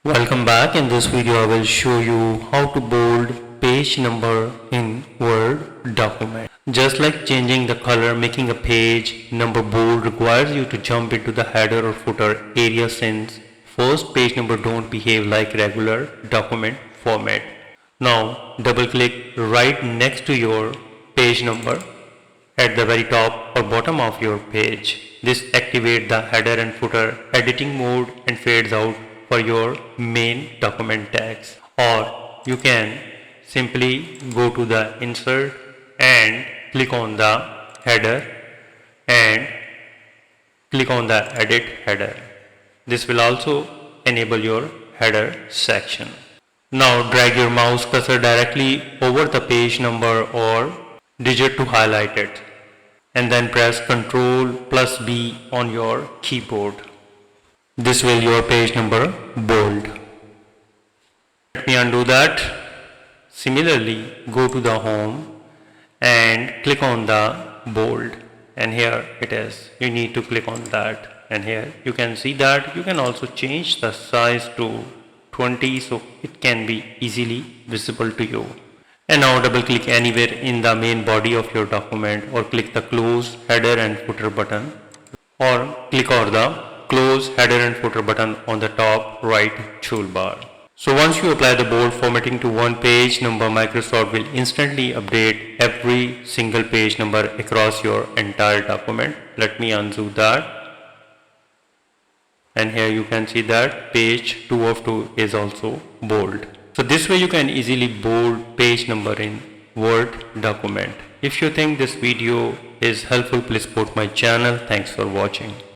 Welcome back. In this video I will show you how to bold page number in Word document. Just like changing the color, making a page number bold requires you to jump into the header or footer area since first page number don't behave like regular document format. Now double click right next to your page number at the very top or bottom of your page. This activates the header and footer editing mode and fades out for your main document tags. Or you can simply go to the insert and click on the header and click on the edit header. This will also enable your header section. Now drag your mouse cursor directly over the page number or digit to highlight it, and then press Ctrl plus B on your keyboard. This will your page number bold. Let me undo that. Similarly, go to the home and click on the bold, and here it is. You need to click on that, and here you can see that you can also change the size to 20 so it can be easily visible to you. And now double click anywhere in the main body of your document or click the close header and footer button, or click on the close header and footer button on the top right toolbar. So once you apply the bold formatting to one page number, Microsoft will instantly update every single page number across your entire document. Let me undo that. And here you can see that page 2 of 2 is also bold. So this way you can easily bold page number in Word document. If you think this video is helpful, please support my channel. Thanks for watching.